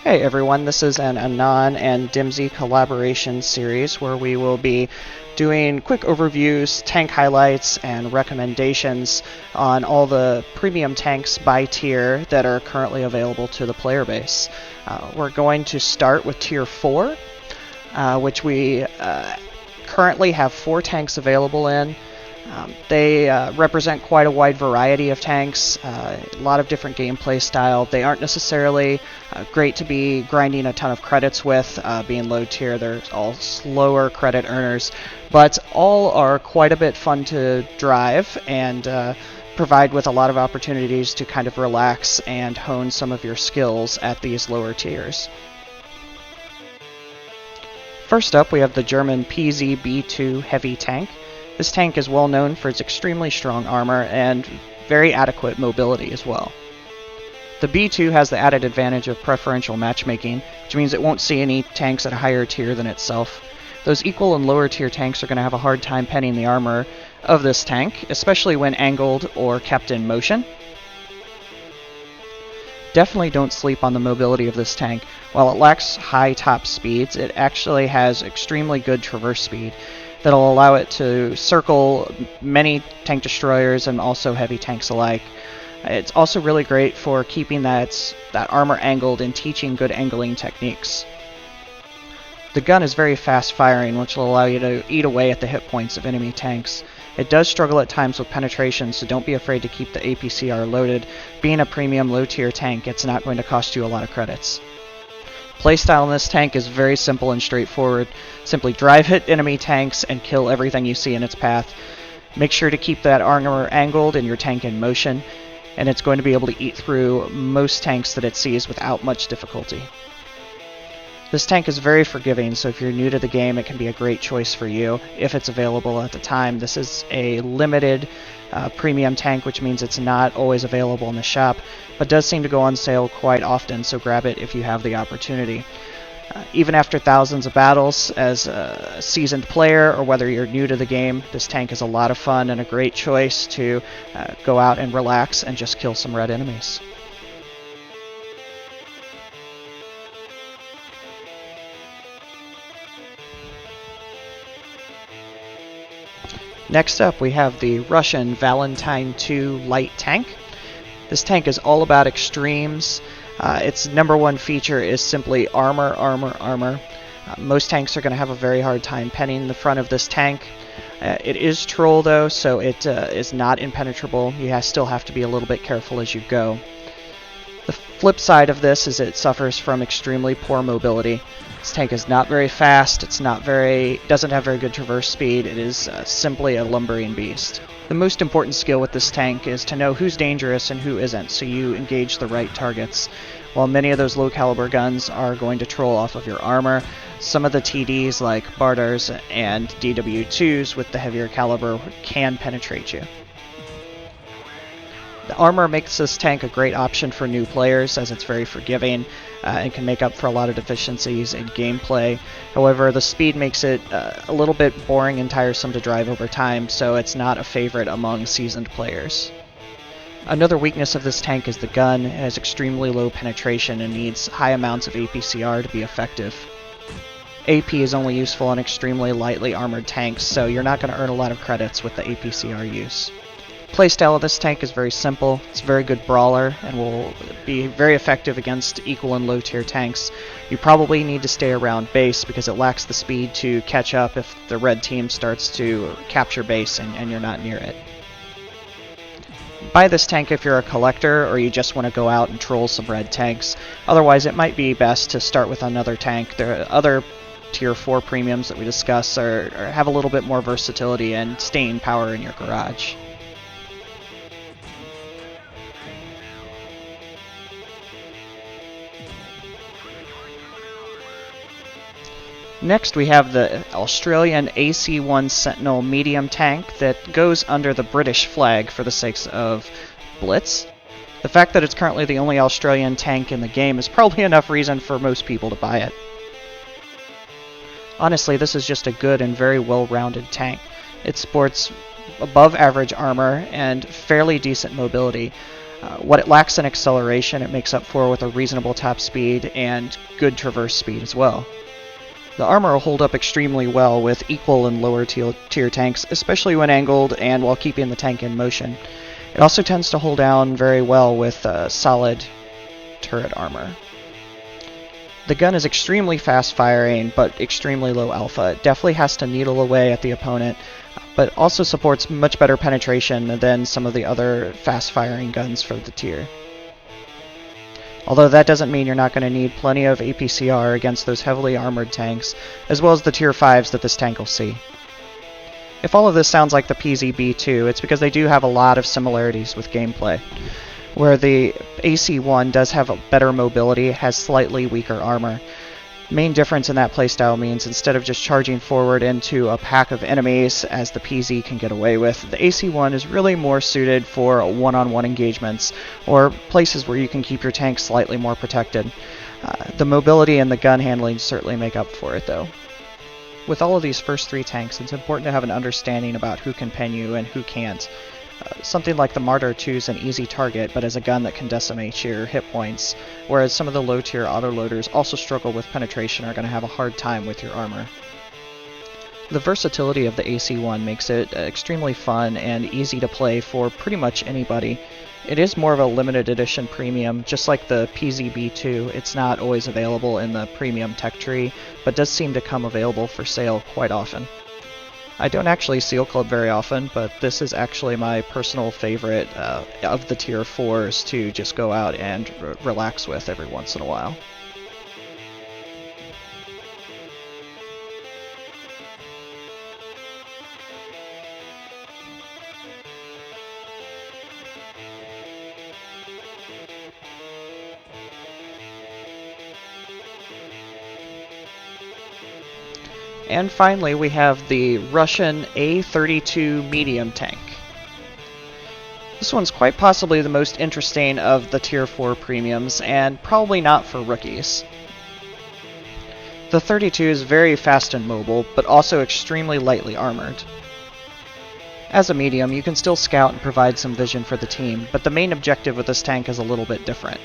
Hey everyone, this is an Anon and Dimzzy collaboration series where we will be doing quick overviews, tank highlights, and recommendations on all the premium tanks by tier that are currently available to the player base. We're going to start with Tier 4, which we currently have 4 tanks available in. They represent quite a wide variety of tanks, a lot of different gameplay style. They aren't necessarily great to be grinding a ton of credits with, being low tier. They're all slower credit earners, but all are quite a bit fun to drive and provide with a lot of opportunities to kind of relax and hone some of your skills at these lower tiers. First up, we have the German Pzb2 Heavy tank. This tank is well known for its extremely strong armor and very adequate mobility as well. The B2 has the added advantage of preferential matchmaking, which means it won't see any tanks at a higher tier than itself. Those equal and lower tier tanks are going to have a hard time penning the armor of this tank, especially when angled or kept in motion. Definitely don't sleep on the mobility of this tank. While it lacks high top speeds, it actually has extremely good traverse speed that'll allow it to circle many tank destroyers and also heavy tanks alike. It's also really great for keeping that armor angled and teaching good angling techniques. The gun is very fast firing, which will allow you to eat away at the hit points of enemy tanks. It does struggle at times with penetration, so don't be afraid to keep the APCR loaded. Being a premium low tier tank, it's not going to cost you a lot of credits. Playstyle in this tank is very simple and straightforward. Simply drive hit enemy tanks and kill everything you see in its path. Make sure to keep that armor angled and your tank in motion, and it's going to be able to eat through most tanks that it sees without much difficulty. This tank is very forgiving, so if you're new to the game, it can be a great choice for you if it's available at the time. This is a limited premium tank, which means it's not always available in the shop, but does seem to go on sale quite often, so grab it if you have the opportunity. Even after thousands of battles as a seasoned player, or whether you're new to the game, this tank is a lot of fun and a great choice to go out and relax and just kill some red enemies. Next up, we have the Russian Valentine 2 light tank. This tank is all about extremes. Its number one feature is simply armor, armor, armor. Most tanks are going to have a very hard time penning the front of this tank. It is troll though, so it is not impenetrable. You still have to be a little bit careful as you go. The flip side of this is it suffers from extremely poor mobility. This tank is not very fast, doesn't have very good traverse speed, it is simply a lumbering beast. The most important skill with this tank is to know who's dangerous and who isn't, so you engage the right targets. While many of those low caliber guns are going to troll off of your armor, some of the TDs like Bardars and DW2s with the heavier caliber can penetrate you. The armor makes this tank a great option for new players as it's very forgiving and can make up for a lot of deficiencies in gameplay. However, the speed makes it a little bit boring and tiresome to drive over time, so it's not a favorite among seasoned players. Another weakness of this tank is the gun. It has extremely low penetration and needs high amounts of APCR to be effective. AP is only useful on extremely lightly armored tanks, so you're not going to earn a lot of credits with the APCR use. Playstyle of this tank is very simple. It's a very good brawler and will be very effective against equal and low tier tanks. You probably need to stay around base because it lacks the speed to catch up if the red team starts to capture base and you're not near it. Buy this tank if you're a collector or you just want to go out and troll some red tanks. Otherwise, it might be best to start with another tank. There are other Tier 4 premiums that we discuss have a little bit more versatility and staying power in your garage. Next, we have the Australian AC1 Sentinel Medium tank that goes under the British flag for the sakes of Blitz. The fact that it's currently the only Australian tank in the game is probably enough reason for most people to buy it. Honestly, this is just a good and very well-rounded tank. It sports above average armor and fairly decent mobility. What it lacks in acceleration, it makes up for with a reasonable top speed and good traverse speed as well. The armor will hold up extremely well with equal and lower tier tanks, especially when angled and while keeping the tank in motion. It also tends to hold down very well with solid turret armor. The gun is extremely fast firing, but extremely low alpha. It definitely has to needle away at the opponent, but also supports much better penetration than some of the other fast firing guns for the tier. Although that doesn't mean you're not going to need plenty of APCR against those heavily armored tanks, as well as the tier 5s that this tank will see. If all of this sounds like the Pzb2, it's because they do have a lot of similarities with gameplay. Where the AC1 does have a better mobility, has slightly weaker armor. Main difference in that playstyle means instead of just charging forward into a pack of enemies, as the PZ can get away with, the AC1 is really more suited for one-on-one engagements, or places where you can keep your tank slightly more protected. The mobility and the gun handling certainly make up for it though. With all of these first three tanks, it's important to have an understanding about who can pen you and who can't. Something like the Martyr 2 is an easy target, but is a gun that can decimate your hit points, whereas some of the low-tier autoloaders also struggle with penetration and are going to have a hard time with your armor. The versatility of the AC1 makes it extremely fun and easy to play for pretty much anybody. It is more of a limited edition premium, just like the Pzb2. It's not always available in the premium tech tree, but does seem to come available for sale quite often. I don't actually Seal Club very often, but this is actually my personal favorite of the tier 4s to just go out and relax with every once in a while. And finally, we have the Russian A32 Medium tank. This one's quite possibly the most interesting of the Tier 4 premiums, and probably not for rookies. The 32 is very fast and mobile, but also extremely lightly armored. As a medium, you can still scout and provide some vision for the team, but the main objective with this tank is a little bit different.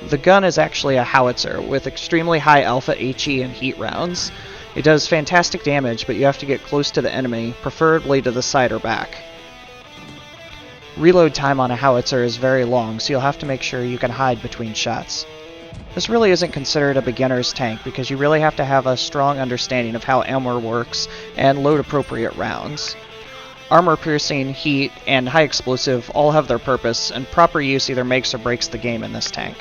The gun is actually a howitzer, with extremely high alpha HE and heat rounds. It does fantastic damage, but you have to get close to the enemy, preferably to the side or back. Reload time on a howitzer is very long, so you'll have to make sure you can hide between shots. This really isn't considered a beginner's tank, because you really have to have a strong understanding of how armor works and load appropriate rounds. Armor piercing, heat, and high explosive all have their purpose, and proper use either makes or breaks the game in this tank.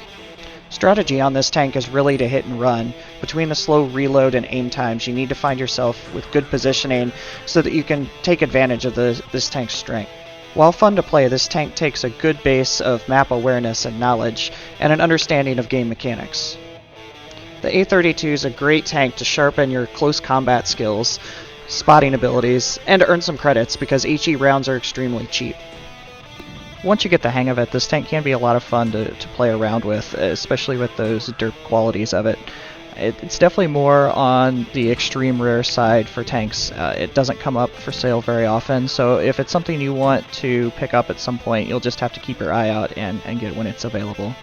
Strategy on this tank is really to hit and run. Between the slow reload and aim times, you need to find yourself with good positioning so that you can take advantage of this tank's strength. While fun to play, this tank takes a good base of map awareness and knowledge, and an understanding of game mechanics. The A32 is a great tank to sharpen your close combat skills, spotting abilities, and to earn some credits because HE rounds are extremely cheap. Once you get the hang of it, this tank can be a lot of fun to play around with, especially with those derp qualities of it. It's definitely more on the extreme rare side for tanks. It doesn't come up for sale very often, so if it's something you want to pick up at some point, you'll just have to keep your eye out and get it when it's available.